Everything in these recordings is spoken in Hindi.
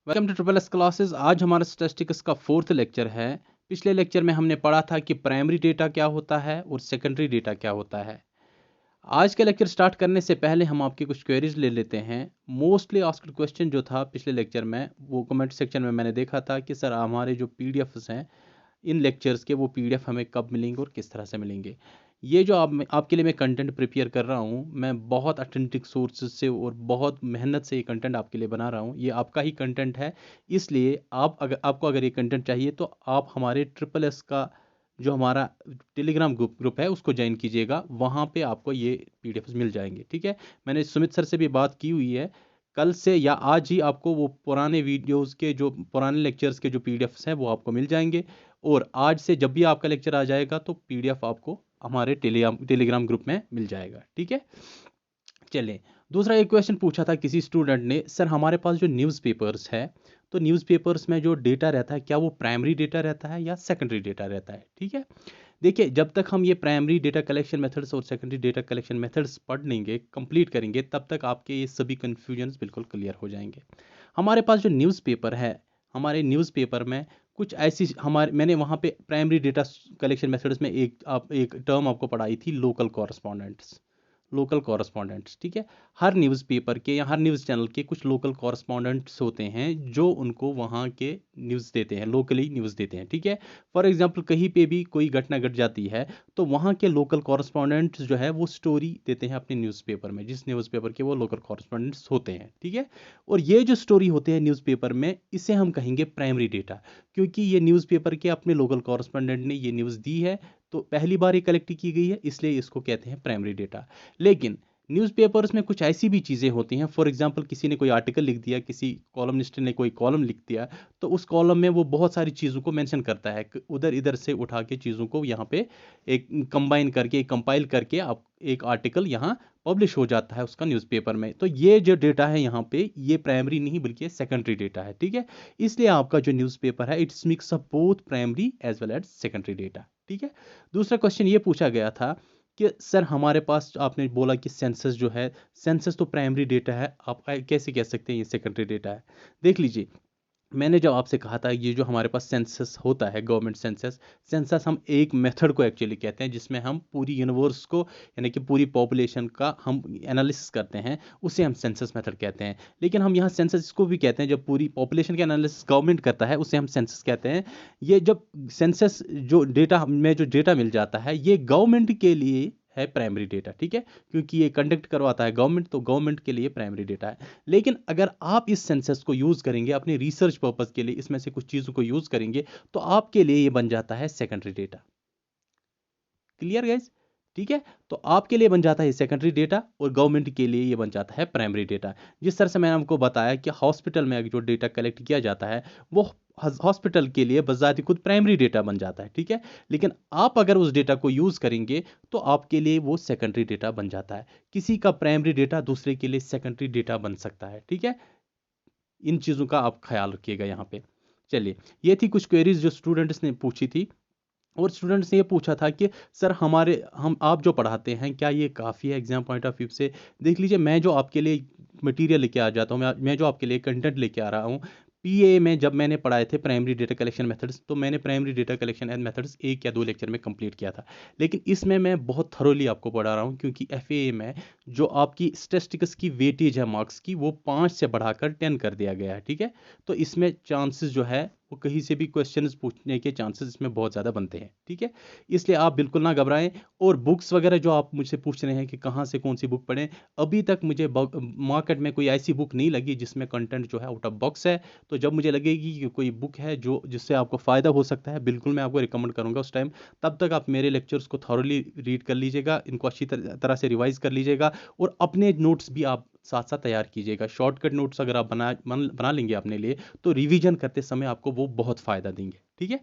Welcome to triple S classes. आज हमारा स्टैटिस्टिक्स का फोर्थ लेक्चर है। पिछले लेक्चर में हमने पढ़ा था कि प्राइमरी डेटा क्या होता है और सेकेंडरी डेटा क्या होता है। आज का लेक्चर स्टार्ट करने से पहले हम आपकी कुछ क्वेरीज ले लेते हैं। मोस्टली आस्क्ड क्वेश्चन जो था पिछले लेक्चर में, वो कमेंट सेक्शन में मैंने देखा था कि सर हमारे जो पीडीएफ्स हैं इन लेक्चर्स के, वो पीडीएफ हमें कब मिलेंगे और किस तरह से मिलेंगे। ये जो आपके लिए मैं कंटेंट प्रिपेयर कर रहा हूँ, मैं बहुत अथेंटिक सोर्सेज से और बहुत मेहनत से ये कंटेंट आपके लिए बना रहा हूँ। ये आपका ही कंटेंट है, इसलिए अगर ये कंटेंट चाहिए तो आप हमारे ट्रिपल एस का जो हमारा टेलीग्राम ग्रुप है उसको ज्वाइन कीजिएगा। वहाँ पे आपको ये पीडीएफ मिल जाएंगे, ठीक है। मैंने सुमित सर से भी बात की हुई है, कल से या आज ही आपको वो पुराने वीडियोस के, जो पुराने लेक्चर्स के जो पीडीएफ्स हैं वो आपको मिल जाएंगे। और आज से जब भी आपका लेक्चर आ जाएगा तो पीडीएफ आपको हमारे टेलीग्राम ग्रुप में मिल जाएगा, ठीक है। चलिए, दूसरा एक क्वेश्चन पूछा था किसी स्टूडेंट ने, सर हमारे पास जो न्यूज़पेपर्स है, तो न्यूज़पेपर्स में जो डेटा रहता है क्या वो प्राइमरी डेटा रहता है या सेकेंडरी डेटा रहता है, ठीक है। देखिए, जब तक हम ये प्राइमरी डेटा कलेक्शन मेथड्स और सेकेंडरी डेटा कलेक्शन मेथड्स पढ़ लेंगे, कंप्लीट करेंगे, तब तक आपके ये सभी कन्फ्यूजन्स बिल्कुल क्लियर हो जाएंगे। हमारे पास जो न्यूज़पेपर है, हमारे न्यूज़पेपर में कुछ ऐसी हमारे मैंने वहाँ पे प्राइमरी डेटा कलेक्शन मेथड्स में एक टर्म आपको पढ़ाई थी, लोकल कॉरस्पॉन्डेंट्स। लोकल कॉरस्पॉन्डेंट्स, ठीक है। हर न्यूज़पेपर के या हर न्यूज़ चैनल के कुछ लोकल कॉरस्पॉन्डेंट्स होते हैं जो उनको वहाँ के न्यूज़ देते हैं, लोकली न्यूज़ देते हैं, ठीक है। फॉर एग्जांपल, कहीं पे भी कोई घटना घट जाती है तो वहाँ के लोकल कॉरस्पॉन्डेंट्स जो है वो स्टोरी देते हैं अपने न्यूज़पेपर में, जिस न्यूज़पेपर के वो लोकल कॉरस्पॉन्डेंट्स होते हैं, ठीक है। और ये जो स्टोरी होते हैं न्यूज़पेपर में, इसे हम कहेंगे प्राइमरी डेटा, क्योंकि ये न्यूज़पेपर के अपने लोकल कॉरस्पॉन्डेंट ने ये न्यूज़ दी है, तो पहली बार ये कलेक्ट की गई है, इसलिए इसको कहते हैं प्राइमरी डेटा। लेकिन न्यूज़पेपर्स में कुछ ऐसी भी चीज़ें होती हैं, फॉर एग्जांपल किसी ने कोई आर्टिकल लिख दिया, किसी कॉलमनिस्ट ने कोई कॉलम लिख दिया, तो उस कॉलम में वो बहुत सारी चीज़ों को मेंशन करता है, उधर इधर से उठा के चीज़ों को यहाँ पे एक कंबाइन करके, एक कंपाइल करके आप एक आर्टिकल यहाँ पब्लिश हो जाता है उसका न्यूज़पेपर में। तो ये जो डेटा है यहाँ पे, ये प्राइमरी नहीं बल्कि सेकेंडरी डेटा है, ठीक है। इसलिए आपका जो न्यूज़पेपर है, it's mix up both primary as well as secondary data, ठीक है। दूसरा क्वेश्चन ये पूछा गया था कि सर हमारे पास, आपने बोला कि सेंसस जो है, सेंसस तो प्राइमरी डेटा है, आप कैसे कह सकते हैं ये सेकेंडरी डेटा है। देख लीजिए, मैंने जब आपसे कहा था ये जो हमारे पास सेंसस होता है, गवर्नमेंट सेंसस, सेंसस हम एक मेथड को एक्चुअली कहते हैं जिसमें हम पूरी यूनिवर्स को, यानी कि पूरी पॉपुलेशन का हम एनालिसिस करते हैं, उसे हम सेंसस मेथड कहते हैं। लेकिन हम यहाँ सेंसस इसको भी कहते हैं, जब पूरी पॉपुलेशन का एनालिसिस गवर्नमेंट करता है उसे हम सेंसस कहते हैं। ये जब सेंसस जो डेटा में जो डेटा मिल जाता है, ये गवर्नमेंट के लिए है प्राइमरी डेटा, ठीक है, क्योंकि ये कंडक्ट करवाता है गवर्नमेंट, तो गवर्नमेंट के लिए प्राइमरी डेटा है। लेकिन अगर आप इस सेंसस को यूज़ करेंगे अपने रिसर्च पर्पस के लिए, इसमें से कुछ चीज़ों को यूज़ करेंगे, तो आपके लिए ये बन जाता है सेकेंडरी डेटा। क्लियर गाइज, ठीक है। तो आपके लिए बन जाता है सेकेंडरी डेटा और गवर्नमेंट के लिए ये बन जाता है प्राइमरी डेटा। जिस तरह से मैंने आपको बताया कि हॉस्पिटल में जो डेटा कलेक्ट किया जाता है, वो हॉस्पिटल के लिए बजाते खुद प्राइमरी डेटा बन जाता है, ठीक है। लेकिन आप अगर उस डेटा को यूज़ करेंगे तो आपके लिए वो सेकेंडरी डेटा बन जाता है। किसी का प्राइमरी डेटा दूसरे के लिए सेकेंडरी डेटा बन सकता है, ठीक है। इन चीज़ों का आप ख्याल रखिएगा यहाँ पे। चलिए, ये थी कुछ क्वेरीज जो स्टूडेंट्स ने पूछी थी। और स्टूडेंट्स ने ये पूछा था कि सर हम आप जो पढ़ाते हैं क्या ये काफ़ी है एग्जाम पॉइंट ऑफ व्यू से। देख लीजिए, मैं जो आपके लिए मटेरियल लेके आ जाता हूँ, मैं जो आपके लिए कंटेंट लेके आ रहा हूँ, पीए में जब मैंने पढ़ाए थे प्राइमरी डेटा कलेक्शन मेथड्स, तो मैंने primary data collection and methods 1 या 2 लेक्चर में कंप्लीट किया था। लेकिन इसमें मैं बहुत थरोली आपको पढ़ा रहा हूँ, क्योंकि एफएए में जो आपकी स्टेटिस्टिक्स की वेटेज है मार्क्स की, वो 5 से बढ़ाकर 10 कर दिया गया है, ठीक है। तो इसमें चांसेस जो है वो कहीं से भी क्वेश्चंस पूछने के चांसेस इसमें बहुत ज़्यादा बनते हैं, ठीक है। इसलिए आप बिल्कुल ना घबराएं। और बुक्स वगैरह जो आप मुझसे पूछ रहे हैं कि कहाँ से कौन सी बुक पढ़ें, अभी तक मुझे मार्केट में कोई ऐसी बुक नहीं लगी जिसमें कंटेंट जो है आउट ऑफ बॉक्स है। तो जब मुझे लगेगी कि कोई बुक है जो जिससे आपको फ़ायदा हो सकता है, बिल्कुल मैं आपको रिकमेंड करूँगा उस टाइम। तब तक आप मेरे लेक्चर्स को थॉरली रीड कर लीजिएगा, इनको अच्छी तरह से रिवाइज कर लीजिएगा, और अपने नोट्स भी आप साथ साथ तैयार कीजिएगा। शॉर्टकट नोट्स अगर आप बना लेंगे अपने लिए, तो रिवीजन करते समय आपको वो बहुत फ़ायदा देंगे, ठीक है।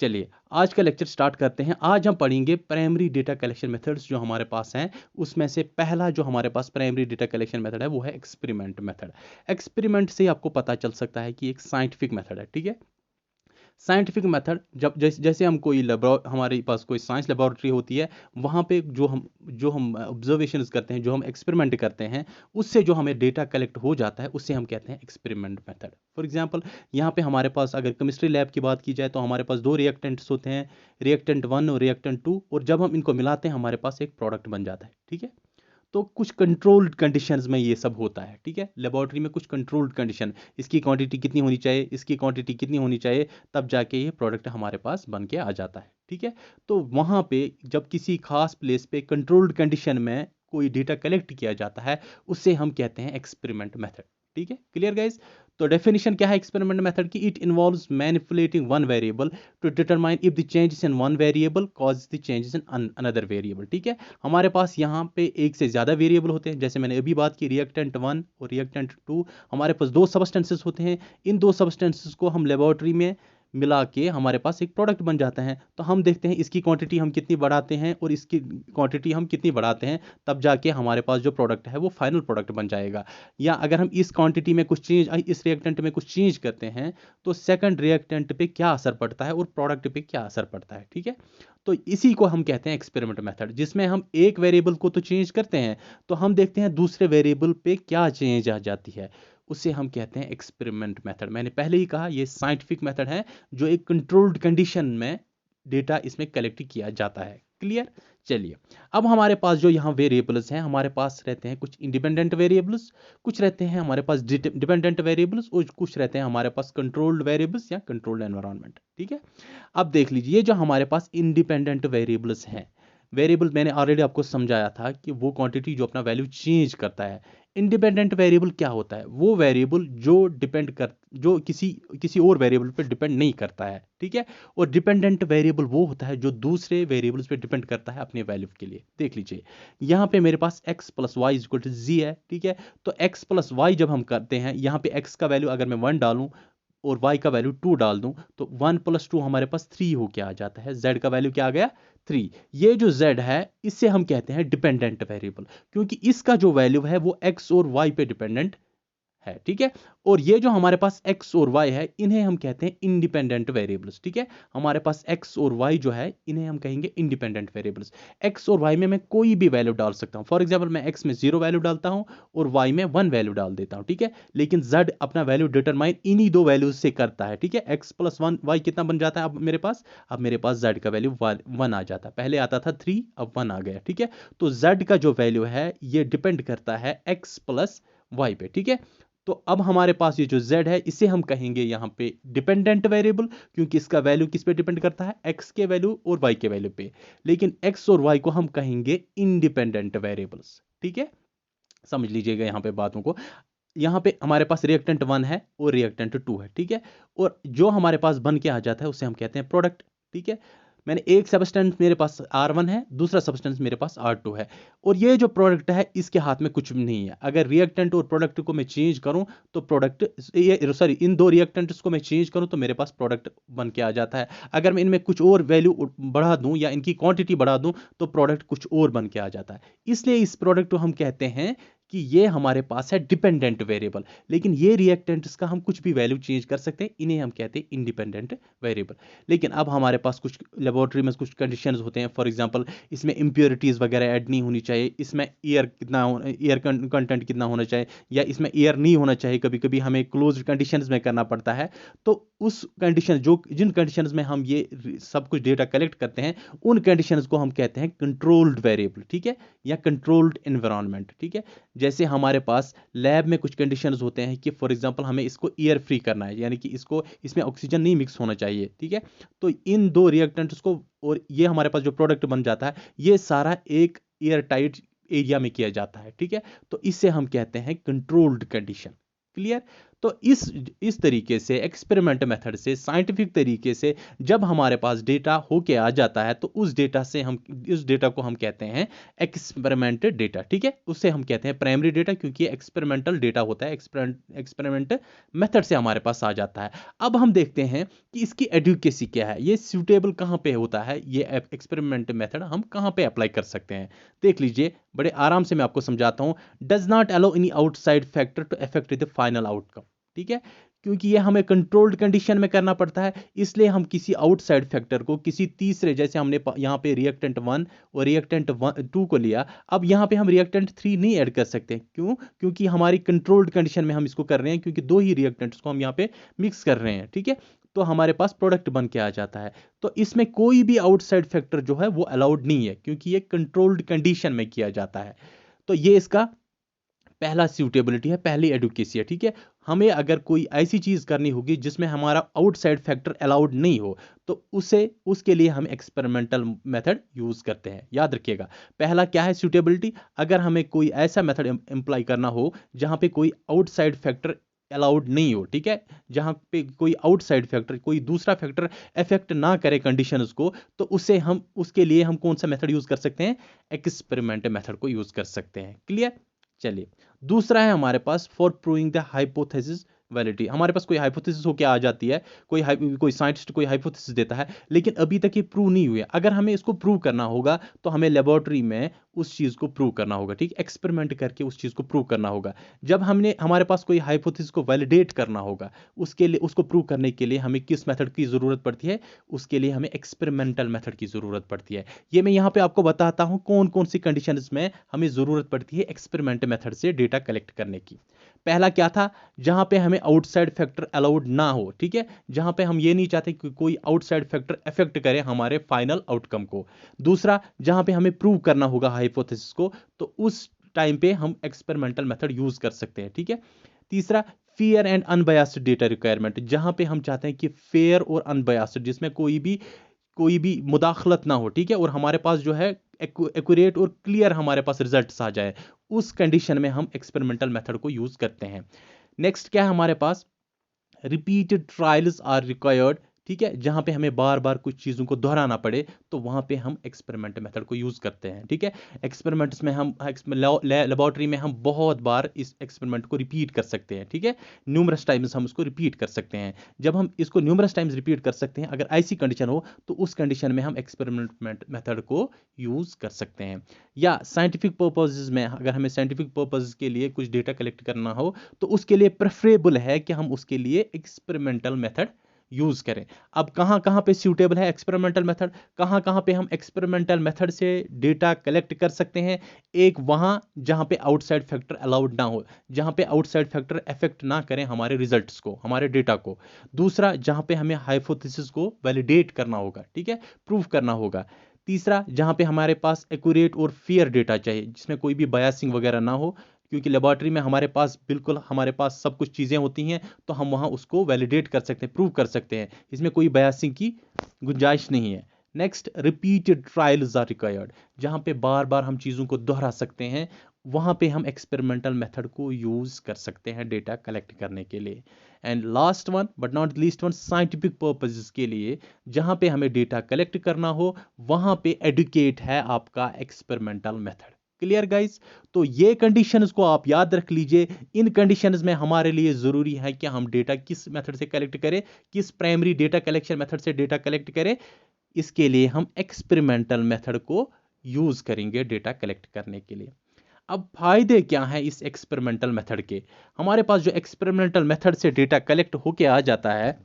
चलिए, आज का लेक्चर स्टार्ट करते हैं। आज हम पढ़ेंगे प्राइमरी डेटा कलेक्शन मेथड्स जो हमारे पास हैं। उसमें से पहला जो हमारे पास प्राइमरी डेटा कलेक्शन मेथड है वो है एक्सपेरिमेंट मेथड। एक्सपेरिमेंट से आपको पता चल सकता है कि एक साइंटिफिक मेथड है, ठीक है। साइंटिफिक मेथड जब जैसे हम कोई हमारे पास कोई साइंस लेबोरेटरी होती है, वहाँ पे जो हम ऑब्जर्वेशंस करते हैं, जो हम एक्सपेरिमेंट करते हैं, उससे जो हमें डेटा कलेक्ट हो जाता है, उससे हम कहते हैं एक्सपेरिमेंट मेथड। फॉर एग्जांपल, यहाँ पे हमारे पास अगर केमिस्ट्री लैब की बात की जाए तो हमारे पास दो रिएक्टेंट्स होते हैं, रिएक्टेंट 1 और रिएक्टेंट 2, और जब हम इनको मिलाते हैं हमारे पास एक प्रोडक्ट बन जाता है। ठीक है, तो कुछ कंट्रोल्ड कंडीशंस में ये सब होता है। ठीक है, लेबोरेटरी में कुछ कंट्रोल्ड कंडीशन, इसकी क्वांटिटी कितनी होनी चाहिए, इसकी क्वांटिटी कितनी होनी चाहिए, तब जाके ये प्रोडक्ट हमारे पास बन के आ जाता है। ठीक है, तो वहाँ पे जब किसी खास प्लेस पे कंट्रोल्ड कंडीशन में कोई डेटा कलेक्ट किया जाता है, उससे हम कहते हैं एक्सपेरिमेंट मेथड। ठीक है, क्लियर गाइज? तो डेफिनेशन क्या है एक्सपेरिमेंट मेथड की? It involves manipulating one variable to determine if the changes in one variable cause the changes in another variable. ठीक है, हमारे पास यहाँ पे एक से ज़्यादा वेरिएबल होते हैं, जैसे मैंने अभी बात की रिएक्टेंट 1 और रिएक्टेंट 2, हमारे पास दो सबस्टेंसेस होते हैं। इन दो सबस्टेंसेस को हम लेबोरेटरी में मिला के हमारे पास एक प्रोडक्ट बन जाता है। तो हम देखते हैं इसकी क्वांटिटी हम कितनी बढ़ाते हैं और इसकी क्वांटिटी हम कितनी बढ़ाते हैं, तब जाके हमारे पास जो प्रोडक्ट है वो फाइनल प्रोडक्ट बन जाएगा। या अगर हम इस क्वांटिटी में कुछ चेंज, इस रिएक्टेंट में कुछ चेंज करते हैं, तो सेकंड रिएक्टेंट पे क्या असर पड़ता है और प्रोडक्ट पे क्या असर पड़ता है। ठीक है, तो इसी को हम कहते हैं एक्सपेरिमेंट मेथड, जिसमें हम एक वेरिएबल को तो चेंज करते हैं, तो हम देखते हैं दूसरे वेरिएबल पे क्या चेंज आ जाती है, उसे हम कहते हैं एक्सपेरिमेंट मेथड। मैंने पहले ही कहा ये साइंटिफिक मेथड है, जो एक कंट्रोल्ड कंडीशन में डेटा इसमें कलेक्ट किया जाता है। क्लियर? चलिए, अब हमारे पास जो यहाँ वेरिएबल्स हैं, हमारे पास रहते हैं कुछ इंडिपेंडेंट वेरिएबल्स, कुछ रहते हैं हमारे पास डिपेंडेंट वेरिएबल्स, और कुछ रहते हैं हमारे पास कंट्रोल्ड वेरिएबल्स या कंट्रोल्ड एनवायरनमेंट। ठीक है, अब देख लीजिए, ये जो हमारे पास इंडिपेंडेंट वेरिएबल्स हैं, वेरिएबल मैंने ऑलरेडी आपको समझाया था कि वो क्वांटिटी जो अपना वैल्यू चेंज करता है। इंडिपेंडेंट वेरिएबल क्या होता है? वो वेरिएबल जो किसी और वेरिएबल पे डिपेंड नहीं करता है। ठीक है, और डिपेंडेंट वेरिएबल वो होता है जो दूसरे वेरिएबल्स पे डिपेंड करता है अपने वैल्यू के लिए। देख लीजिए, यहाँ पे मेरे पास x plus Y equal to G है। ठीक है, तो x प्लस वाई जब हम करते हैं, यहाँ पे x का वैल्यू अगर मैं 1 डालूं और y का वैल्यू 2 डाल दूं, तो 1 प्लस 2 हमारे पास 3 होके आ जाता है। z का वैल्यू क्या आ गया? 3। ये जो z है, इससे हम कहते हैं डिपेंडेंट वेरिएबल, क्योंकि इसका जो वैल्यू है वो x और y पे डिपेंडेंट है। ठीक है, और ये जो हमारे पास x और y है, इन्हें हम कहते हैं इंडिपेंडेंट वेरिएबल्स। ठीक है, हमारे पास x और y जो है, इन्हें हम कहेंगे इंडिपेंडेंट वेरिएबल्स। x और y में मैं कोई भी वैल्यू डाल सकता हूं। फॉर एग्जांपल, मैं x में 0 वैल्यू डालता हूं और y में 1 वैल्यू डाल देता हूं। ठीक है, लेकिन z अपना वैल्यू डिटरमाइन इन्हीं दो वैल्यूज से करता है। ठीक है, x प्लस 1 y कितना बन जाता है अब मेरे पास? अब मेरे पास z का वैल्यू 1 आ जाता है। पहले आता था 3, अब 1 आ गया। ठीक है, तो z का जो वैल्यू है, ये डिपेंड करता है x प्लस y पे। ठीक है, तो अब हमारे पास ये जो z है, इसे हम कहेंगे यहाँ पे डिपेंडेंट वेरिएबल, क्योंकि इसका वैल्यू किस पे डिपेंड करता है? x के वैल्यू और y के वैल्यू पे। लेकिन x और y को हम कहेंगे इंडिपेंडेंट वेरिएबल्स। ठीक है, समझ लीजिएगा यहाँ पे बातों को। यहाँ पे हमारे पास रिएक्टेंट 1 है और रिएक्टेंट 2 है। ठीक है, और जो हमारे पास बन के आ जाता है, उसे हम कहते हैं प्रोडक्ट। ठीक है, मैंने एक सब्सटेंस मेरे पास R1 है, दूसरा सब्सटेंस मेरे पास R2 है, और ये जो प्रोडक्ट है, इसके हाथ में कुछ भी नहीं है। अगर रिएक्टेंट और प्रोडक्ट को मैं चेंज करूं, तो इन दो रिएक्टेंट्स को मैं चेंज करूं, तो मेरे पास प्रोडक्ट बन के आ जाता है। अगर मैं इनमें कुछ और वैल्यू बढ़ा दूं या इनकी क्वांटिटी बढ़ा दूं, तो प्रोडक्ट कुछ और बन के आ जाता है। इसलिए इस प्रोडक्ट को हम कहते हैं कि ये हमारे पास है डिपेंडेंट वेरिएबल। लेकिन ये रिएक्टेंट्स का हम कुछ भी वैल्यू चेंज कर सकते हैं, इन्हें हम कहते हैं इंडिपेंडेंट वेरिएबल। लेकिन अब हमारे पास कुछ लेबोरेटरी में कुछ कंडीशंस होते हैं। फॉर एग्जांपल, इसमें इंप्योरिटीज वगैरह ऐड नहीं होनी चाहिए, इसमें एयर कंटेंट कितना होना चाहिए, या इसमें एयर नहीं होना चाहिए। कभी कभी हमें क्लोज्ड कंडीशंस में करना पड़ता है, तो उस कंडीशन जिन कंडीशंस में हम ये सब कुछ डेटा कलेक्ट करते हैं, उन कंडीशंस को हम कहते हैं कंट्रोल्ड वेरिएबल। ठीक है, या कंट्रोल्ड एनवायरनमेंट। ठीक है, जैसे हमारे पास लैब में कुछ कंडीशंस होते हैं कि फॉर एग्जांपल हमें इसको एयर फ्री करना है, यानी कि इसमें ऑक्सीजन नहीं मिक्स होना चाहिए। ठीक है, तो इन दो रिएक्टेंट्स को, और ये हमारे पास जो प्रोडक्ट बन जाता है, ये सारा एक एयर टाइट एरिया में किया जाता है। ठीक है, तो इससे हम कहते हैं कंट्रोल्ड कंडीशन। क्लियर? तो इस तरीके से एक्सपेरिमेंट मेथड से, साइंटिफिक तरीके से जब हमारे पास डेटा होके आ जाता है, तो उस डेटा को हम कहते हैं एक्सपेरिमेंट डेटा। ठीक है, उससे हम कहते हैं प्राइमरी डेटा, क्योंकि ये एक्सपेरिमेंटल डेटा होता है, एक्सपेरिमेंट मेथड से हमारे पास आ जाता है। अब हम देखते हैं कि इसकी एडुकेसी क्या है, ये सूटेबल कहाँ पे होता है, ये एक्सपेरिमेंट मेथड हम कहाँ पे अप्लाई कर सकते हैं। देख लीजिए, बड़े आराम से मैं आपको समझाता हूं। Does not allow any outside factor to affect the final outcome. ठीक है, क्योंकि ये हमें कंट्रोल्ड कंडीशन में करना पड़ता है, इसलिए हम किसी आउटसाइड फैक्टर को, किसी तीसरे, जैसे हमने यहाँ पे रिएक्टेंट 1 और रिएक्टेंट 2 को लिया, अब यहाँ पे हम रिएक्टेंट 3 नहीं ऐड कर सकते। क्यों? क्योंकि हमारी कंट्रोल्ड कंडीशन में हम इसको कर रहे हैं, क्योंकि दो ही रिएक्टेंट्स को हम यहाँ पे मिक्स कर रहे हैं, ठीक है। तो हमारे पास प्रोडक्ट बन के आ जाता है। तो इसमें कोई भी आउटसाइड फैक्टर जो है वो अलाउड नहीं है, क्योंकि ये कंट्रोल्ड कंडीशन में किया जाता है। तो ये इसका पहला सूटेबिलिटी है, पहली एडुकेसी है, ठीक है। हमें अगर कोई ऐसी चीज करनी होगी जिसमें हमारा आउटसाइड फैक्टर अलाउड नहीं हो, तो उसके लिए हम एक्सपेरिमेंटल मेथड यूज करते हैं। याद रखिएगा, पहला क्या है, सूटेबिलिटी। अगर हमें कोई ऐसा मेथड इंप्लाई करना हो जहां पे कोई आउटसाइड फैक्टर अलाउड नहीं हो, ठीक है, जहां पे कोई आउटसाइड फैक्टर, कोई दूसरा फैक्टर इफेक्ट ना करे कंडीशंस को, तो उसके लिए हम कौन सा मेथड यूज कर सकते हैं, एक्सपेरिमेंट मेथड को यूज कर सकते हैं। क्लियर? चलिए, दूसरा है हमारे पास for proving the hypothesis validity. हमारे पास कोई हाइपोथेसिस होके आ जाती है, कोई साइंटिस्ट कोई हाइपोथेसिस देता है, लेकिन अभी तक ये प्रूव नहीं हुई है। अगर हमें इसको प्रूव करना होगा तो हमें लेबोरेटरी में उस चीज को प्रूव करना होगा, ठीक, एक्सपेरिमेंट करके उस चीज को प्रूव करना होगा। जब हमारे पास कोई हाइपोथेसिस को वैलिडेट करना होगा, उसके लिए, उसको प्रूव करने के लिए हमें किस मेथड की जरूरत पड़ती है, उसके लिए हमें एक्सपेरिमेंटल मेथड की जरूरत पड़ती है। ये मैं यहाँ पे आपको बताता हूँ कौन कौन सी कंडीशंस में हमें जरूरत पड़ती है एक्सपेरिमेंट मेथड से डेटा कलेक्ट करने की। पहला क्या था, जहां पे हमें आउटसाइड फैक्टर अलाउड ना हो, ठीक है, जहां पे हम ये नहीं चाहते कि कोई आउटसाइड फैक्टर इफेक्ट करे हमारे फाइनल आउटकम को। दूसरा, जहां पे हमें प्रूव करना होगा हाइपोथेसिस को, तो उस टाइम पे हम एक्सपेरिमेंटल मेथड यूज कर सकते हैं, ठीक है। तीसरा, fair and unbiased data requirement, जहां पे हम चाहते हैं कि फेयर और अनबायस्ड, जिसमें कोई भी मुदाखलत ना हो, ठीक है, और हमारे पास जो है एक्यूरेट और क्लियर हमारे पास रिजल्ट्स आ जाए, उस कंडीशन में हम एक्सपेरिमेंटल मेथड को यूज करते हैं। नेक्स्ट क्या है हमारे पास, रिपीटेड ट्रायल्स आर रिक्वायर्ड, ठीक है, जहां पे हमें बार बार कुछ चीजों को दोहराना पड़े, तो वहां पे हम एक्सपेरिमेंट मेथड को यूज करते हैं, ठीक है। एक्सपेरिमेंट्स में हम लेबोरेटरी में हम बहुत बार इस एक्सपेरिमेंट को रिपीट कर सकते हैं, ठीक है, न्यूमरस टाइम्स हम उसको रिपीट कर सकते हैं। जब हम इसको न्यूमरस टाइम्स रिपीट कर सकते हैं, अगर ऐसी कंडीशन हो, तो उस कंडीशन में हम एक्सपेरिमेंट मेथड को यूज कर सकते हैं। या साइंटिफिक पर्पसेस में, अगर हमें साइंटिफिक पर्पसेस के लिए कुछ डेटा कलेक्ट करना हो, तो उसके लिए प्रेफरेबल है कि हम उसके लिए एक्सपेरिमेंटल मेथड यूज करें। अब कहां कहां पे सूटेबल है एक्सपेरिमेंटल मेथड, कहां कहां पे हम एक्सपेरिमेंटल मेथड से डेटा कलेक्ट कर सकते हैं। एक, वहां जहां पे आउटसाइड फैक्टर अलाउड ना हो, जहां पे आउटसाइड फैक्टर इफेक्ट ना करें हमारे रिजल्ट्स को, हमारे डेटा को। दूसरा, जहां पे हमें हाइपोथेसिस को वैलिडेट करना होगा, ठीक है, प्रूव करना होगा। तीसरा, जहां पे हमारे पास एक्यूरेट और फेयर डेटा चाहिए, जिसमें कोई भी बायसिंग वगैरह ना हो, क्योंकि लेबोरेटरी में हमारे पास सब कुछ चीज़ें होती हैं, तो हम वहाँ उसको वैलिडेट कर सकते हैं, प्रूव कर सकते हैं, इसमें कोई बायसिंग की गुंजाइश नहीं है। Next, repeated trials are required, जहाँ पे बार बार हम चीज़ों को दोहरा सकते हैं, वहाँ पे हम एक्सपेरिमेंटल मेथड को यूज़ कर सकते हैं डेटा कलेक्ट करने के लिए। And last one but not least one, scientific purposes के लिए, जहाँ पे हमें डेटा कलेक्ट करना हो, वहाँ पे एडुकेट है आपका एक्सपेरिमेंटल मेथड। Clear guys? तो ये कंडीशंस को आप याद रख लीजिए। इन कंडीशंस में हमारे लिए जरूरी है कि हम डेटा किस मेथड से कलेक्ट करें, किस प्राइमरी डेटा कलेक्शन मेथड से डेटा कलेक्ट करें। इसके लिए हम एक्सपेरिमेंटल मेथड को यूज करेंगे डेटा कलेक्ट करने के लिए। अब फायदे क्या हैं इस एक्सपेरिमेंटल मेथड के? हमारे पास जो एक्सपेरिमेंटल मेथड से डेटा कलेक्ट होके आ जाता है,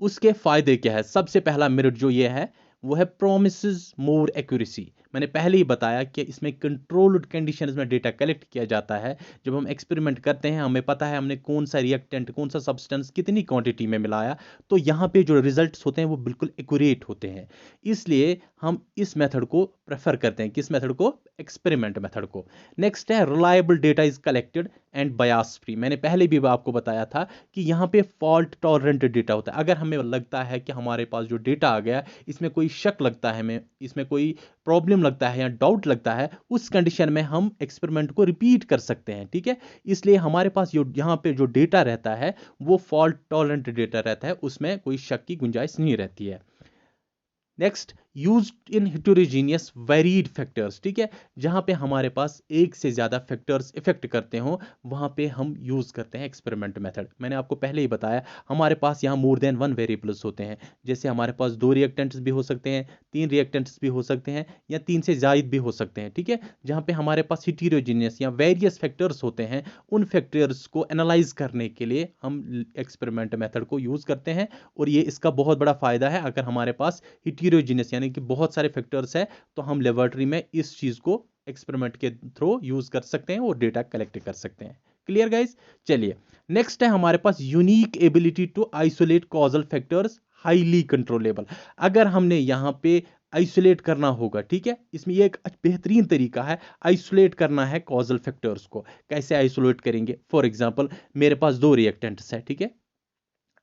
उसके फायदे क्या है? सबसे पहला मेरिट जो ये है, वो है प्रोमिसेस मोर एक्यूरेसी। मैंने पहले ही बताया कि इसमें कंट्रोल्ड कंडीशंस में डेटा कलेक्ट किया जाता है। जब हम एक्सपेरिमेंट करते हैं, हमें पता है हमने कौन सा रिएक्टेंट, कौन सा सब्सटेंस कितनी क्वांटिटी में मिलाया, तो यहाँ पे जो रिजल्ट्स होते हैं वो बिल्कुल एक्यूरेट होते हैं। इसलिए हम इस मेथड को प्रेफर करते हैं। किस मेथड को? एक्सपेरिमेंट मेथड को। नेक्स्ट है reliable data is collected and bias free. मैंने पहले भी आपको बताया था कि यहाँ पे फॉल्ट टॉलरेंट डेटा होता है। अगर हमें लगता है कि हमारे पास जो डेटा आ गया, इसमें कोई शक लगता है, हमें इसमें कोई प्रॉब्लम लगता है या डाउट लगता है, उस कंडीशन में हम एक्सपेरिमेंट को रिपीट कर सकते हैं, ठीक है। इसलिए हमारे पास यहाँ पे जो डेटा रहता है वो फॉल्ट टॉलरेंट डेटा रहता है, उसमें कोई शक की गुंजाइश नहीं रहती है। Next, used in heterogeneous varied factors, ठीक है, जहां पे हमारे पास एक से ज्यादा फैक्टर्स इफेक्ट करते हो वहां पे हम यूज करते हैं एक्सपेरिमेंट मेथड। मैंने आपको पहले ही बताया हमारे पास यहाँ मोर देन वन वेरिएबल्स होते हैं, जैसे हमारे पास 2 रिएक्टेंट्स भी हो सकते हैं, 3 रिएक्टेंट्स भी हो सकते हैं, या 3 से ज्यादा भी हो सकते हैं, ठीक है, जहां पे हमारे पास हेटेरोजेनियस या वेरियस फैक्टर्स होते हैं। उन फैक्टर्स को एनालाइज करने के लिए हम एक्सपेरिमेंट मेथड को यूज करते हैं, और ये इसका बहुत बड़ा फायदा है। अगर हमारे पास हेटेरोजेनियस यानी कि बहुत सारे फैक्टर्स है तो हम लेबोरेटरी में इस चीज को एक्सपेरिमेंट के थ्रू यूज कर सकते हैं और डेटा कलेक्ट कर सकते हैं। Clear guys? चलिए, नेक्स्ट है हमारे पास unique ability to isolate causal factors highly controllable. अगर हमने यहां पे आइसोलेट करना होगा, ठीक है, इसमें ये एक बेहतरीन तरीका है, आइसोलेट करना है कॉजल फैक्टर्स को। कैसे आइसोलेट करेंगे? फॉर एग्जांपल मेरे पास 2 रिएक्टेंट्स है, ठीक है,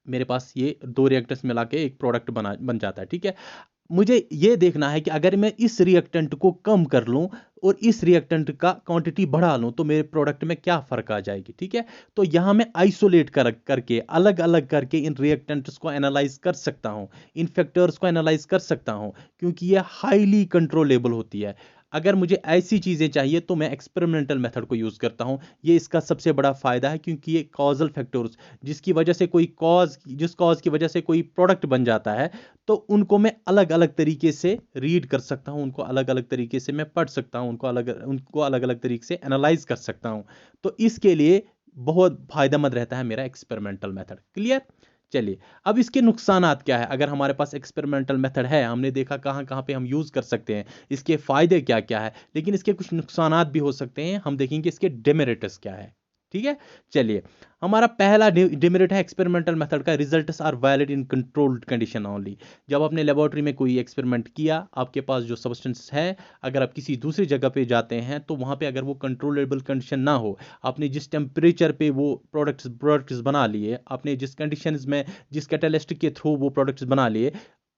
मेरे पास ये 2 रिएक्टेंट्स मिला के एक प्रोडक्ट बन जाता है, ठीक है। मुझे ये देखना है कि अगर मैं इस रिएक्टेंट को कम कर लूं और इस रिएक्टेंट का क्वांटिटी बढ़ा लूं तो मेरे प्रोडक्ट में क्या फर्क आ जाएगी, ठीक है। तो यहां मैं आइसोलेट करके अलग अलग करके इन रिएक्टेंट्स को एनालाइज कर सकता हूं, इन फैक्टर्स को एनालाइज कर सकता हूं, क्योंकि ये हाईली कंट्रोलेबल होती है। अगर मुझे ऐसी चीजें चाहिए तो मैं एक्सपेरिमेंटल मेथड को यूज करता हूं। ये इसका सबसे बड़ा फायदा है, क्योंकि ये कॉजल फैक्टर्स जिसकी वजह से जिस कॉज की वजह से कोई प्रोडक्ट बन जाता है, तो उनको मैं अलग अलग तरीके से रीड कर सकता हूं, उनको अलग अलग तरीके से मैं पढ़ सकता हूं, उनको अलग अलग तरीके से एनालाइज कर सकता हूं। तो इसके लिए बहुत फायदेमंद रहता है मेरा एक्सपेरिमेंटल मेथड। क्लियर? चलिए, अब इसके नुकसानात क्या है? अगर हमारे पास एक्सपेरिमेंटल मेथड है, हमने देखा कहां कहां पे हम यूज कर सकते हैं, इसके फायदे क्या क्या है, लेकिन इसके कुछ नुकसानात भी हो सकते हैं। हम देखेंगे इसके डिमेरिट्स क्या है, ठीक है। चलिए, हमारा पहला डिमेरिट है एक्सपेरिमेंटल मेथड का, results are valid in controlled condition only. जब आपने लेबोरेटरी में कोई एक्सपेरिमेंट किया, आपके पास जो सब्सटेंस है, अगर आप किसी दूसरी जगह पे जाते हैं तो वहां पे अगर वो कंट्रोलेबल कंडीशन ना हो, आपने जिस टेम्परेचर पे वो प्रोडक्ट्स बना लिए, आपने जिस कंडीशंस में जिस कैटलिस्ट के थ्रू वो प्रोडक्ट्स बना लिए,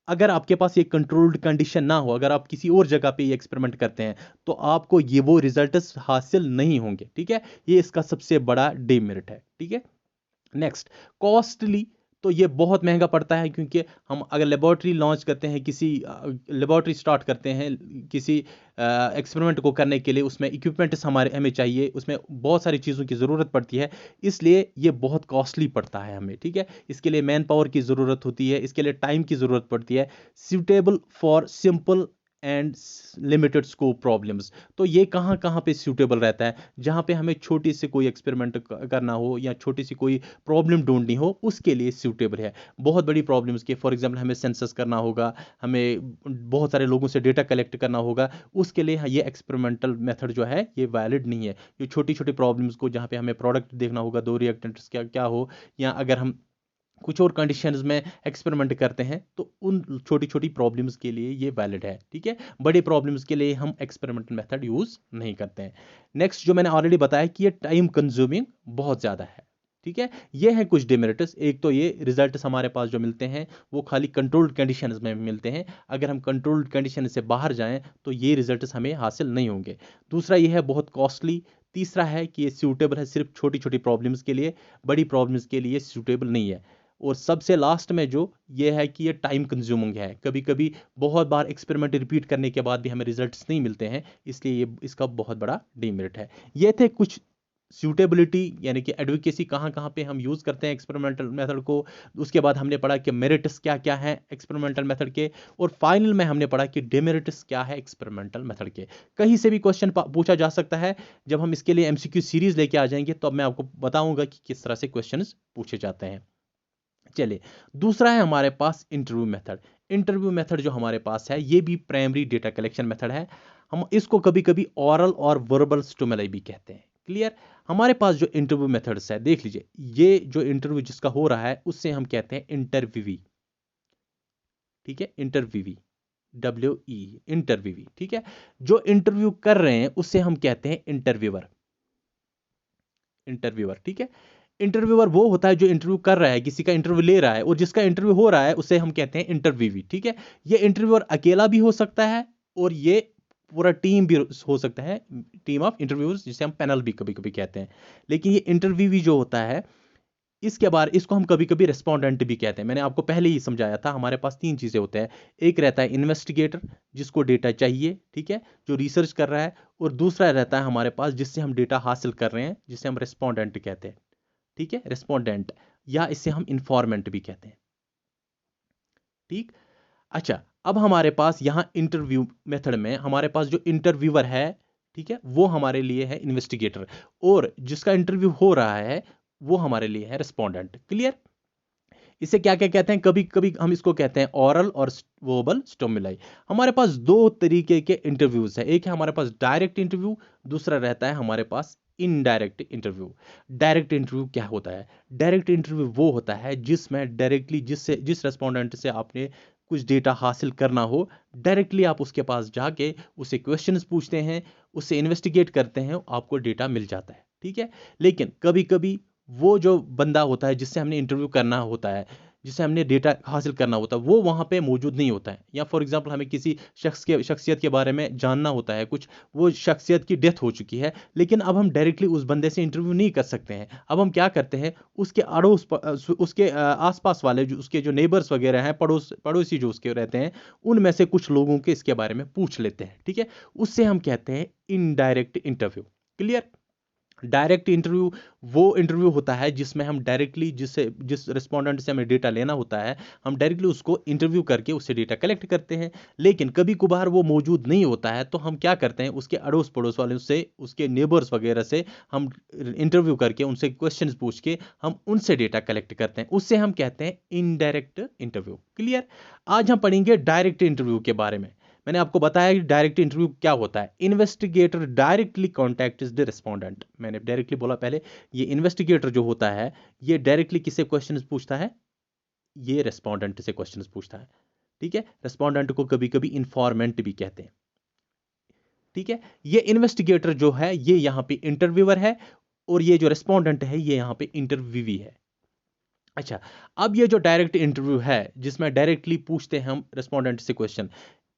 अगर आपके पास ये कंट्रोल्ड कंडीशन ना हो, अगर आप किसी और जगह पे ये एक्सपेरिमेंट करते हैं, तो आपको ये वो रिजल्ट्स हासिल नहीं होंगे, ठीक है। ये इसका सबसे बड़ा डिमेरिट है, ठीक है। Next, costly. तो ये बहुत महंगा पड़ता है, क्योंकि हम अगर लेबोरेटरी लॉन्च करते हैं, किसी लेबोरेटरी स्टार्ट करते हैं किसी एक्सपेरिमेंट को करने के लिए, उसमें इक्विपमेंट्स हमें चाहिए, उसमें बहुत सारी चीज़ों की ज़रूरत पड़ती है, इसलिए ये बहुत कॉस्टली पड़ता है हमें, ठीक है। इसके लिए मैन पावर की ज़रूरत होती है, इसके लिए टाइम की ज़रूरत पड़ती है। Suitable for simple and limited scope problems. तो ये कहाँ कहाँ पे सूटेबल रहता है? जहाँ पे हमें छोटी सी कोई एक्सपेरिमेंट करना हो या छोटी सी कोई प्रॉब्लम ढूंढनी हो, उसके लिए सूटेबल है। बहुत बड़ी प्रॉब्लम्स के, फॉर एग्जांपल हमें सेंसस करना होगा, हमें बहुत सारे लोगों से डेटा कलेक्ट करना होगा, उसके लिए ये एक्सपेरिमेंटल मेथड जो है ये वैलिड नहीं है। ये छोटी छोटी प्रॉब्लम्स को, जहाँ पे हमें प्रोडक्ट देखना होगा, 2 रिएक्टेंट्स क्या क्या हो, या अगर हम कुछ और कंडीशंस में एक्सपेरिमेंट करते हैं, तो उन छोटी छोटी प्रॉब्लम्स के लिए ये वैलिड है, ठीक है। बड़ी प्रॉब्लम्स के लिए हम एक्सपेरिमेंटल मेथड यूज नहीं करते हैं। नेक्स्ट, जो मैंने ऑलरेडी बताया कि ये टाइम कंज्यूमिंग बहुत ज़्यादा है, ठीक है। ये हैं कुछ डिमेरिट्स। एक तो ये रिजल्ट्स हमारे पास जो मिलते हैं वो खाली कंट्रोल्ड कंडीशंस में मिलते हैं, अगर हम कंट्रोल्ड कंडीशन से बाहर जाएं तो ये रिजल्ट्स हमें हासिल नहीं होंगे। दूसरा ये है बहुत कॉस्टली। तीसरा है कि ये सूटेबल है सिर्फ छोटी छोटी प्रॉब्लम्स के लिए, बड़ी प्रॉब्लम्स के लिए सूटेबल नहीं है। और सबसे लास्ट में जो ये है कि ये टाइम कंज्यूमिंग है, कभी कभी बहुत बार एक्सपेरिमेंट रिपीट करने के बाद भी हमें रिजल्ट्स नहीं मिलते हैं, इसलिए ये इसका बहुत बड़ा डिमेरिट है। ये थे कुछ सूटेबिलिटी यानी कि एडवोकेसी कहाँ कहाँ पे हम यूज़ करते हैं एक्सपेरिमेंटल मेथड को। उसके बाद हमने पढ़ा कि मेरिट्स क्या क्या हैं एक्सपेरिमेंटल मेथड के, और फाइनल में हमने पढ़ा कि डिमेरिट्स क्या है एक्सपेरिमेंटल मेथड के। कहीं से भी क्वेश्चन पूछा जा सकता है। जब हम इसके लिए एमसीक्यू सीरीज लेके आ जाएंगे तो अब मैं आपको बताऊंगा कि किस तरह से क्वेश्चन पूछे जाते हैं। चलिए, दूसरा है हमारे पास इंटरव्यू मेथड। इंटरव्यू मेथड जो हमारे पास है ये भी प्राइमरी डेटा कलेक्शन मेथड है। हम इसको कभी कभी ऑरल और वर्बल स्टिमुलाई भी कहते हैं। क्लियर? हमारे पास जो इंटरव्यू मेथड्स है, देख लीजिए, ये जो इंटरव्यू जिसका हो रहा है उससे हम कहते हैं इंटरव्यूवी, ठीक है, इंटरव्यूवी, WE, इंटरव्यूवी, ठीक है। जो इंटरव्यू कर रहे हैं उससे हम कहते हैं इंटरव्यूअर, इंटरव्यूअर, ठीक है। इंटरव्यूअर वो होता है जो इंटरव्यू कर रहा है, किसी का इंटरव्यू ले रहा है, और जिसका इंटरव्यू हो रहा है उसे हम कहते हैं इंटरव्यूवी, ठीक है। ये इंटरव्यूअर अकेला भी हो सकता है और ये पूरा टीम भी हो सकता है, टीम ऑफ इंटरव्यूअर्स, जिसे हम पैनल भी कभी कभी कहते हैं। लेकिन ये इंटरव्यूवी जो होता है इसको हम कभी कभी रेस्पोंडेंट भी कहते हैं। मैंने आपको पहले ही समझाया था, हमारे पास तीन चीजें होते हैं। एक रहता है इन्वेस्टिगेटर, जिसको डेटा चाहिए, ठीक है, जो रिसर्च कर रहा है, और दूसरा रहता है हमारे पास जिससे हम डेटा हासिल कर रहे हैं, जिसे हम रेस्पोंडेंट कहते हैं, ठीक है, रेस्पोंडेंट, या इसे हम इंफॉर्मेंट भी कहते हैं, ठीक। अच्छा, अब हमारे पास यहां इंटरव्यू मेथड में हमारे पास जो इंटरव्यूअर है, ठीक है, वो हमारे लिए है इन्वेस्टिगेटर, और जिसका इंटरव्यू हो रहा है वो हमारे लिए है रेस्पोंडेंट। क्लियर? इसे क्या क्या कहते हैं, कभी कभी हम इसको कहते हैं ऑरल और वर्बल स्टिमुलाई। हमारे पास दो तरीके के इंटरव्यूज है, एक है हमारे पास डायरेक्ट इंटरव्यू, दूसरा रहता है हमारे पास इनडायरेक्ट इंटरव्यू। डायरेक्ट इंटरव्यू क्या होता है? डायरेक्ट इंटरव्यू वो होता है जिसमें डायरेक्टली जिस रेस्पोंडेंट से आपने कुछ डेटा हासिल करना हो, डायरेक्टली आप उसके पास जाके उससे क्वेश्चंस पूछते हैं, उससे इन्वेस्टिगेट करते हैं, आपको डेटा मिल जाता है, ठीक है। लेकिन कभी कभी वो जो बंदा होता है जिससे हमने इंटरव्यू करना होता है, जिससे हमने डेटा हासिल करना होता है, वो वहाँ पे मौजूद नहीं होता है, या फॉर एग्जांपल हमें किसी शख्सियत के बारे में जानना होता है कुछ, वो शख्सियत की डेथ हो चुकी है, लेकिन अब हम डायरेक्टली उस बंदे से इंटरव्यू नहीं कर सकते हैं। अब हम क्या करते हैं, उसके उसके आसपास वाले जो उसके जो नेबर्स वगैरह हैं, पड़ोसी जो उसके रहते हैं, उनमें से कुछ लोगों के इसके बारे में पूछ लेते हैं, ठीक है। उससे हम कहते हैं indirect interview. Clear? Direct interview वो इंटरव्यू होता है जिसमें हम डायरेक्टली जिस रिस्पोंडेंट से हमें डेटा लेना होता है, हम डायरेक्टली उसको इंटरव्यू करके उससे डेटा कलेक्ट करते हैं। लेकिन कभी कभार वो मौजूद नहीं होता है, तो हम क्या करते हैं, उसके अड़ोस पड़ोस वालों से, उसके नेबर्स वगैरह से हम इंटरव्यू करके उनसे क्वेश्चंस पूछ के हम उनसे डेटा कलेक्ट करते हैं, उससे हम कहते हैं इनडायरेक्ट इंटरव्यू। क्लियर? आज हम पढ़ेंगे डायरेक्ट इंटरव्यू के बारे में। मैंने आपको बताया कि डायरेक्ट इंटरव्यू क्या होता है। Investigator directly contact the respondent. मैंने डायरेक्टली बोला पहले, ये इन्वेस्टिगेटर जो होता है, ये डायरेक्टली किससे क्वेश्चंस पूछता है? ये रेस्पोंडेंट से क्वेश्चंस पूछता है, ठीक है। रेस्पोंडेंट को कभी कभी इंफॉर्मेंट भी कहते हैं, ठीक है। ये इन्वेस्टिगेटर जो है ये यहां पे इंटरव्यूअर है, और ये जो रेस्पोंडेंट है ये यहां पे इंटरव्यूवी है। अच्छा, अब ये जो डायरेक्ट इंटरव्यू है जिसमें डायरेक्टली पूछते हैं हम रेस्पोंडेंट से क्वेश्चन,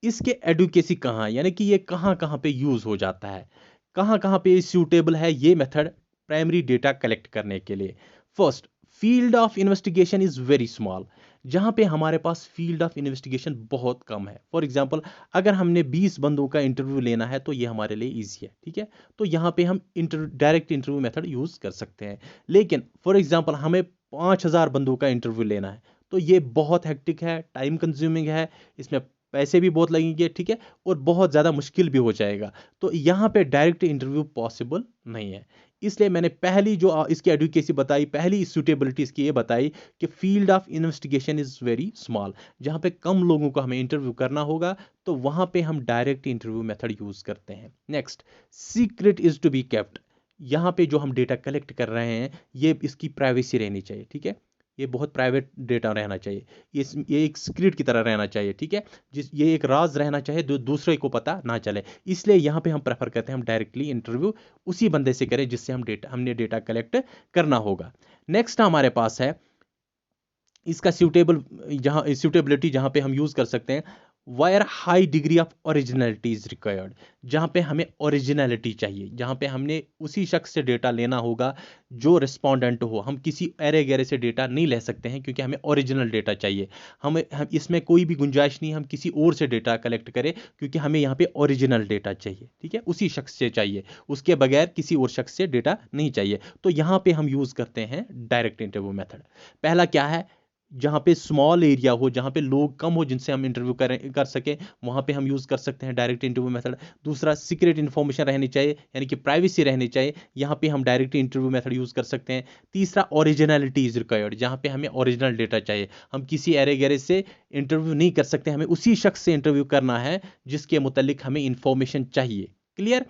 इसके एडुकेसी कहाँ, यानी कि ये कहाँ कहाँ पे यूज हो जाता है, कहाँ कहाँ पे सूटेबल है ये मेथड प्राइमरी डेटा कलेक्ट करने के लिए। First, field of investigation is very small. जहां पे हमारे पास फील्ड ऑफ इन्वेस्टिगेशन बहुत कम है, फॉर एग्जांपल अगर हमने 20 बंदों का इंटरव्यू लेना है तो ये हमारे लिए इजी है, ठीक है। तो यहां पे हम डायरेक्ट इंटरव्यू मेथड यूज कर सकते हैं। लेकिन फॉर एग्जांपल हमें 5000 बंदों का इंटरव्यू लेना है, तो ये बहुत हेक्टिक है, टाइम कंज्यूमिंग है, इसमें पैसे भी बहुत लगेंगे, ठीक है, और बहुत ज़्यादा मुश्किल भी हो जाएगा। तो यहाँ पे डायरेक्ट इंटरव्यू पॉसिबल नहीं है। इसलिए मैंने पहली जो इसकी एडुकेसी बताई, पहली सूटेबिलिटी इसकी ये बताई कि field of investigation is very small. जहाँ पे कम लोगों को हमें इंटरव्यू करना होगा, तो वहाँ पे हम डायरेक्ट इंटरव्यू मेथड यूज करते हैं। Next, secret is to be kept. यहाँ पे जो हम डेटा कलेक्ट कर रहे हैं, ये इसकी प्राइवेसी रहनी चाहिए, ठीक है। ये बहुत प्राइवेट डेटा रहना चाहिए, ये एक सीक्रेट की तरह रहना चाहिए, ठीक है। ये एक राज रहना चाहिए जो दूसरे को पता ना चले। इसलिए यहाँ पे हम प्रेफर करते हैं हम डायरेक्टली इंटरव्यू उसी बंदे से करें जिससे हमने डेटा कलेक्ट करना होगा। नेक्स्ट हमारे पास है इसका सूटेबिलिटी जहां पे हम यूज कर सकते हैं, wire high degree of originality is required. जहां पे हमें ओरिजिनलिटी चाहिए, जहां पे हमने उसी शख्स से डेटा लेना होगा जो रिस्पोंडेंट हो। हम किसी एरे गैरे से डेटा नहीं ले सकते हैं क्योंकि हमें ओरिजिनल डेटा चाहिए। हम इसमें कोई भी गुंजाइश नहीं हम किसी और से डेटा कलेक्ट करें, क्योंकि हमें यहाँ पे ओरिजिनल डेटा चाहिए, ठीक है, उसी शख्स से चाहिए, उसके बगैर किसी और शख्स से डेटा नहीं चाहिए। तो यहाँ पे हम यूज करते हैं डायरेक्ट इंटरव्यू मेथड। पहला क्या है, जहाँ पे स्मॉल एरिया हो, जहाँ पे लोग कम हो जिनसे हम इंटरव्यू कर सके, वहाँ पे हम यूज़ कर सकते हैं डायरेक्ट इंटरव्यू मेथड। दूसरा, सीक्रेट इन्फॉर्मेशन रहनी चाहिए, यानी कि प्राइवेसी रहनी चाहिए, यहाँ पे हम डायरेक्ट इंटरव्यू मेथड यूज़ कर सकते हैं। तीसरा, ओरिजिनलिटी इज रिक्वायर्ड, जहाँ पे हमें ओरिजिनल डेटा चाहिए, हम किसी एरे गैरे से इंटरव्यू नहीं कर सकते, हमें उसी शख्स से इंटरव्यू करना है जिसके मुतालिक हमें इंफॉर्मेशन चाहिए। क्लियर?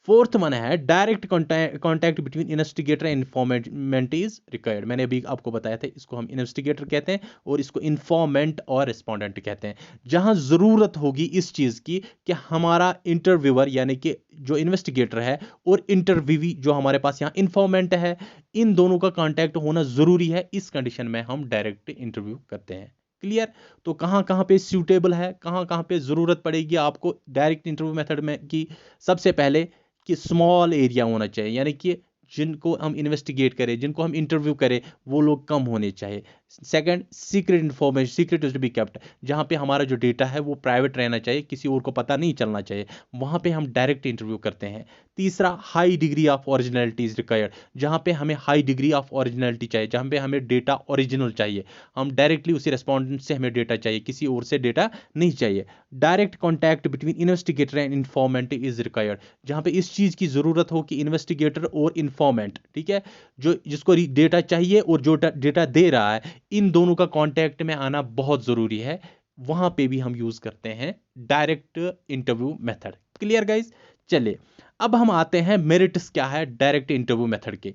फोर्थ वन है direct contact between investigator and informant is required. मैंने अभी आपको बताया था, इसको हम इन्वेस्टिगेटर कहते हैं और इसको इन्फॉर्मेंट और रिस्पोंडेंट कहते हैं। जहां जरूरत होगी इस चीज की कि हमारा इंटरव्यूअर यानी कि जो इन्वेस्टिगेटर है और इंटरव्यूवी जो हमारे पास यहाँ इन्फॉर्मेंट है, इन दोनों का कॉन्टैक्ट होना जरूरी है, इस कंडीशन में हम डायरेक्ट इंटरव्यू करते हैं। क्लियर? तो कहां कहां पे सूटेबल है, कहां कहां पे जरूरत पड़ेगी आपको डायरेक्ट इंटरव्यू मेथड में की? सबसे पहले कि स्मॉल एरिया होना चाहिए, यानी कि जिनको हम इन्वेस्टिगेट करें, जिनको हम इंटरव्यू करें, वो लोग कम होने चाहिए। Second, secret information, secret is to be kept, जहाँ पे हमारा जो डेटा है वो प्राइवेट रहना चाहिए, किसी और को पता नहीं चलना चाहिए, वहाँ पे हम डायरेक्ट इंटरव्यू करते हैं। तीसरा, high degree of originality is required, जहाँ पे हमें हाई डिग्री ऑफ ओरिजिनलिटी चाहिए, जहाँ पे हमें डेटा ओरिजिनल चाहिए, हम डायरेक्टली उसी रेस्पॉन्डेंट से हमें डेटा चाहिए, किसी और से डेटा नहीं चाहिए। Direct contact between investigator and informant is required, जहाँ पे इस चीज़ की ज़रूरत हो कि इन्वेस्टिगेटर और इन्फॉर्मेंट, ठीक है, जो जिसको डेटा चाहिए और जो डेटा दे रहा है, इन दोनों का कांटेक्ट में आना बहुत ज़रूरी है। वहां पे भी हम यूज़ करते हैं direct interview method. Clear guys? चलिए अब हम आते हैं मेरिट्स क्या है डायरेक्ट इंटरव्यू मेथड के।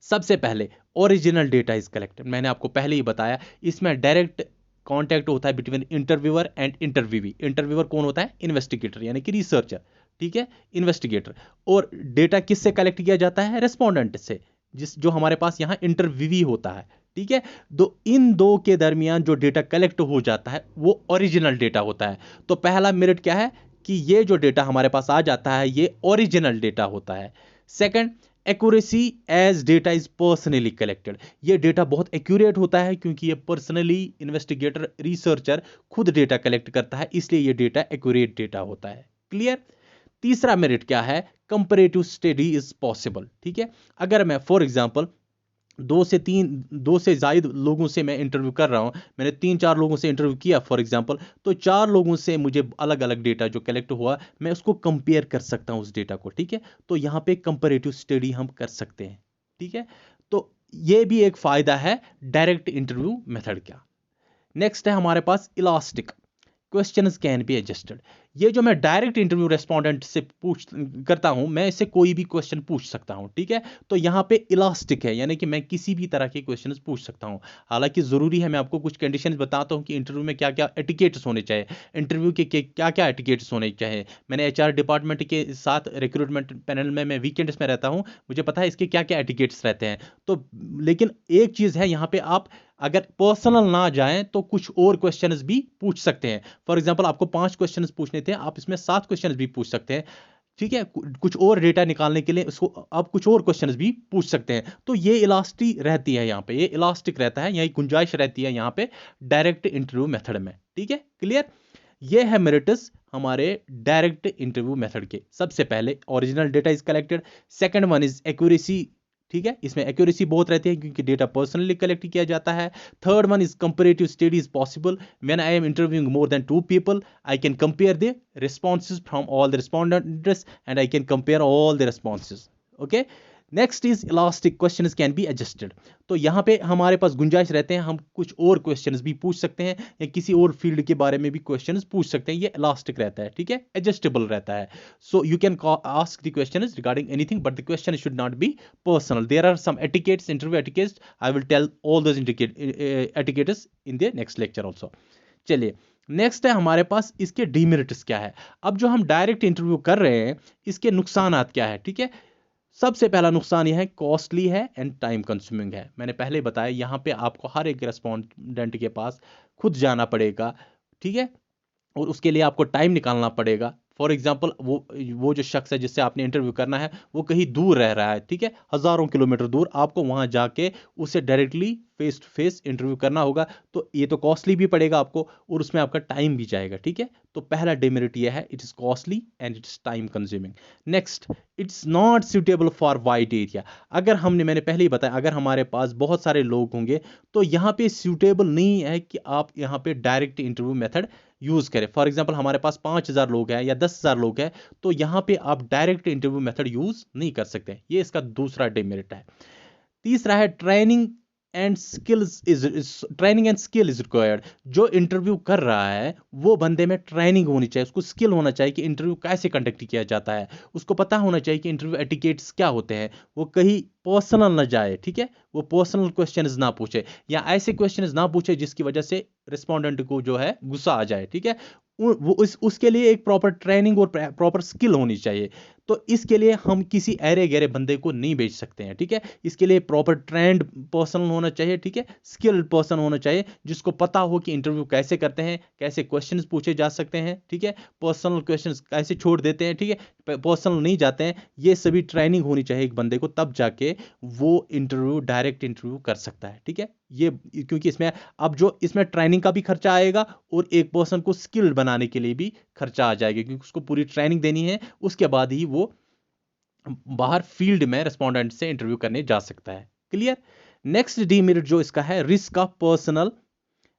सबसे पहले ओरिजिनल डेटा इज कलेक्टेड, मैंने आपको पहले ही बताया, इसमें डायरेक्ट कांटेक्ट होता है बिटवीन इंटरव्यूअर एंड इंटरव्यूवी। इंटरव्यूअर कौन होता है? इन्वेस्टिगेटर यानी कि रिसर्चर, ठीक है, इन्वेस्टिगेटर। और डेटा किससे कलेक्ट किया जाता है? रेस्पोंडेंट से, जो हमारे पास यहाँ इंटरव्यूवी होता है, ठीक है। तो इन दो के दरमियान जो डेटा कलेक्ट हो जाता है वो ओरिजिनल डेटा होता है। तो पहला मेरिट क्या है कि ये जो डेटा हमारे पास आ जाता है ये ओरिजिनल डेटा होता है। Second, accuracy as data is personally collected, ये डेटा बहुत एक्यूरेट होता है क्योंकि ये पर्सनली इन्वेस्टिगेटर रिसर्चर खुद डेटा कलेक्ट करता है, इसलिए ये डेटा एक्यूरेट डेटा होता है। क्लियर? तीसरा मेरिट क्या है? कंपैरेटिव स्टडी इज पॉसिबल, ठीक है। अगर मैं फॉर एग्जांपल दो से ज्यादा लोगों से मैं इंटरव्यू कर रहा हूं, मैंने 3-4 लोगों से इंटरव्यू किया फॉर एग्जांपल, तो 4 लोगों से मुझे अलग अलग डेटा जो कलेक्ट हुआ मैं उसको कंपेयर कर सकता हूं उस डेटा को, ठीक है। तो यहां पे कंपैरेटिव स्टडी हम कर सकते हैं, ठीक है। तो ये भी एक फायदा है डायरेक्ट इंटरव्यू मेथड का। नेक्स्ट है हमारे पास elastic, questions can be adjusted. ये जो मैं डायरेक्ट इंटरव्यू रेस्पोंडेंट से पूछ करता हूं, मैं इससे कोई भी क्वेश्चन पूछ सकता हूं, ठीक है। तो यहां पे इलास्टिक है, यानी कि मैं किसी भी तरह के क्वेश्चंस पूछ सकता हूं। हालांकि जरूरी है, मैं आपको कुछ कंडीशंस बताता हूं कि इंटरव्यू में क्या क्या एटिकेट्स होने चाहिए, इंटरव्यू के क्या क्या एटिकेट्स होने चाहिए। मैंने एचआर डिपार्टमेंट के साथ रिक्रूटमेंट पैनल में मैं वीकेंड्स में रहता हूं, मुझे पता है इसके क्या क्या एटिकेट्स रहते हैं। तो लेकिन एक चीज़ है, यहाँ पे आप अगर पर्सनल ना जाएं तो कुछ और क्वेश्चंस भी पूछ सकते हैं। फॉर एग्जांपल आपको 5 क्वेश्चंस पूछने थे, आप इसमें 7 क्वेश्चंस भी पूछ सकते हैं, ठीक है। कुछ और डेटा निकालने के लिए उसको आप कुछ और क्वेश्चंस भी पूछ सकते हैं। तो ये इलास्टिक रहती है, यहाँ पे ये इलास्टिक रहता है, यही गुंजाइश रहती है यहाँ पे डायरेक्ट इंटरव्यू मेथड में, ठीक है। क्लियर? ये है मेरिट्स हमारे डायरेक्ट इंटरव्यू मेथड के। सबसे पहले original data is collected, second one is accuracy, ठीक है, इसमें एक्यूरेसी बहुत रहती है क्योंकि डेटा पर्सनली कलेक्ट किया जाता है। Third one is comparative study is possible, when I am interviewing more than 2 people I can compare the responses from all the respondents and I can compare all the responses. Okay, next is elastic, questions can be adjusted. तो यहाँ पे हमारे पास गुंजाइश रहते हैं, हम कुछ और क्वेश्चंस भी पूछ सकते हैं या किसी और फील्ड के बारे में भी क्वेश्चंस पूछ सकते हैं। ये इलास्टिक रहता है, ठीक है, एडजस्टेबल रहता है। So you can ask the questions regarding anything but the question should not be personal. There are some etiquettes, interview etiquettes, I will tell all those etiquettes in the next lecture also. चलिए नेक्स्ट है हमारे पास इसके डीमेरिट्स क्या है। अब जो हम डायरेक्ट इंटरव्यू कर रहे हैं इसके नुकसानात क्या है, ठीक है। सबसे पहला नुकसान यह है कॉस्टली है एंड टाइम कंज्यूमिंग है। मैंने पहले बताया यहाँ पे आपको हर एक रेस्पोंडेंट के पास खुद जाना पड़ेगा, ठीक है, और उसके लिए आपको टाइम निकालना पड़ेगा। फॉर एग्जाम्पल वो जो शख्स है जिससे आपने इंटरव्यू करना है वो कहीं दूर रह रहा है, ठीक है, हज़ारों किलोमीटर दूर, आपको वहां जाके उसे directly face to face interview करना होगा। तो ये तो कॉस्टली भी पड़ेगा आपको और उसमें आपका टाइम भी जाएगा, ठीक है। तो पहला डिमेरिट ये है, it is costly and it's time consuming. Next, it's not suitable for wide area. अगर मैंने पहले ही बताया, अगर हमारे पास बहुत सारे लोग होंगे तो यहाँ पे सूटेबल नहीं है कि आप यहाँ पे डायरेक्ट इंटरव्यू मेथड यूज़ करें। फॉर एग्जाम्पल हमारे पास 5,000 लोग हैं या 10,000 लोग हैं, तो यहाँ पे आप डायरेक्ट इंटरव्यू मेथड यूज़ नहीं कर सकते। ये इसका दूसरा डिमेरिट है। तीसरा है training and skill is required. जो इंटरव्यू कर रहा है वो बंदे में ट्रेनिंग होनी चाहिए, उसको स्किल होना चाहिए कि इंटरव्यू कैसे कंडक्ट किया जाता है, उसको पता होना चाहिए कि इंटरव्यू एटिकेट्स क्या होते हैं, वो कहीं पर्सनल ना जाए, ठीक है, वो पर्सनल क्वेश्चंस ना पूछे या ऐसे क्वेश्चंस ना पूछे जिसकी वजह से रिस्पोंडेंट को जो है गुस्सा आ जाए, ठीक है। वो उसके लिए एक प्रॉपर ट्रेनिंग और प्रॉपर स्किल होनी चाहिए। तो इसके लिए हम किसी ऐरे गहरे बंदे को नहीं भेज सकते हैं, ठीक है। इसके लिए प्रॉपर ट्रेंड पर्सन होना चाहिए, ठीक है, स्किल्ड पर्सन होना चाहिए, जिसको पता हो कि इंटरव्यू कैसे करते हैं, कैसे क्वेश्चंस पूछे जा सकते हैं, ठीक है, पर्सनल क्वेश्चंस कैसे छोड़ देते हैं, ठीक है, पर्सनल नहीं जाते हैं। ये सभी ट्रेनिंग होनी चाहिए एक बंदे को, तब जाके वो इंटरव्यू डायरेक्ट इंटरव्यू कर सकता है, ठीक है। ये क्योंकि इसमें अब जो इसमें ट्रेनिंग का भी खर्चा आएगा और एक पर्सन को स्किल्ड बनाने के लिए भी खर्चा आ जाएगा, क्योंकि उसको पूरी ट्रेनिंग देनी है, उसके बाद ही वो बाहर फील्ड में रेस्पोंडेंट से इंटरव्यू करने जा सकता है। क्लियर। नेक्स्ट डीमेरिट जो इसका है, risk of personal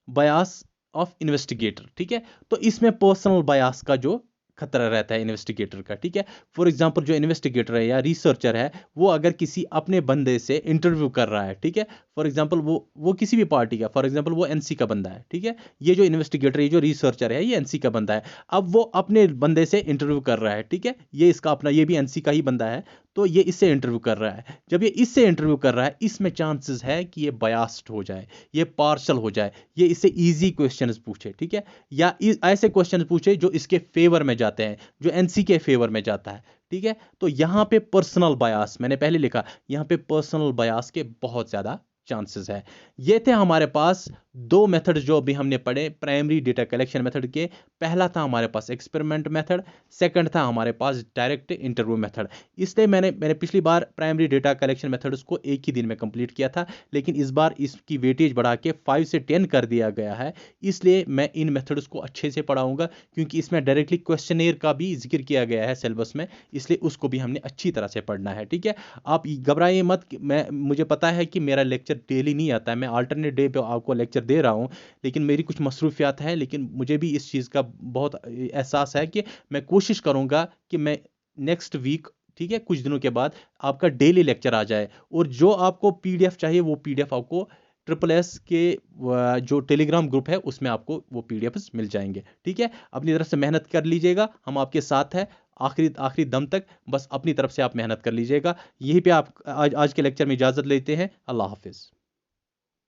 Beas of investigator, ठीक है। तो इसमें पर्सनल बयास का जो खतरा रहता है इन्वेस्टिगेटर का, ठीक है। फॉर एग्जांपल जो इन्वेस्टिगेटर है या रिसर्चर है, वो अगर किसी अपने बंदे से इंटरव्यू कर रहा है, ठीक है, फॉर एग्जांपल वो किसी भी पार्टी का, फॉर एग्जांपल वो एनसी का बंदा है, ठीक है, ये जो इन्वेस्टिगेटर, ये जो रिसर्चर है, ये एनसी का बंदा है। अब वो अपने बंदे से इंटरव्यू कर रहा है, ठीक है, ये इसका अपना, ये भी एनसी का ही बंदा है, तो ये इससे इंटरव्यू कर रहा है। जब ये इससे इंटरव्यू कर रहा है, इसमें चांसेस है कि ये बायस्ड हो जाए, ये पार्शल हो जाए, ये इससे इजी क्वेश्चंस पूछे, ठीक है, या ऐसे क्वेश्चंस पूछे जो इसके फेवर में जाते हैं, जो एनसी के फेवर में जाता है, ठीक है। तो यहां पे पर्सनल बायस, मैंने पहले लिखा, यहां पे पर्सनल बायस के बहुत ज्यादा चांसेस है। ये थे हमारे पास दो मेथड जो अभी हमने पढ़े प्राइमरी डेटा कलेक्शन मेथड के। पहला था हमारे पास एक्सपेरिमेंट मेथड, सेकंड था हमारे पास डायरेक्ट इंटरव्यू मेथड। इसलिए मैंने पिछली बार प्राइमरी डेटा कलेक्शन मेथड्स को एक ही दिन में कंप्लीट किया था, लेकिन इस बार इसकी वेटेज बढ़ा के 5 से 10 कर दिया गया है। इसलिए मैं इन मेथड्स को अच्छे से पढ़ाऊंगा, क्योंकि इसमें डायरेक्टली क्वेश्चनेयर का भी जिक्र किया गया है सिलेबस में, इसलिए उसको भी हमने अच्छी तरह से पढ़ना है, ठीक है। आप घबराइए मत, मुझे पता है कि मेरा लेक्चर डेली नहीं आता है, मैं अल्टरनेट डे पे आपको लेक्चर दे रहा हूं, लेकिन मेरी कुछ मसरूफियात है, लेकिन मुझे भी इस चीज़ का बहुत एहसास है कि मैं कोशिश करूंगा कि मैं नेक्स्ट वीक, ठीक है, कुछ दिनों के बाद आपका डेली लेक्चर आ जाए, और जो आपको पीडीएफ चाहिए वो पीडीएफ आपको SSS के जो टेलीग्राम ग्रुप है उसमें आपको वो पीडीएफ मिल जाएंगे, ठीक है। अपनी तरफ से मेहनत कर लीजिएगा, हम आपके साथ हैं आखिरी दम तक, बस अपनी तरफ से आप मेहनत कर लीजिएगा। यहीं पे आप आज के लेक्चर में इजाज़त लेते हैं। अल्लाह हाफिज़।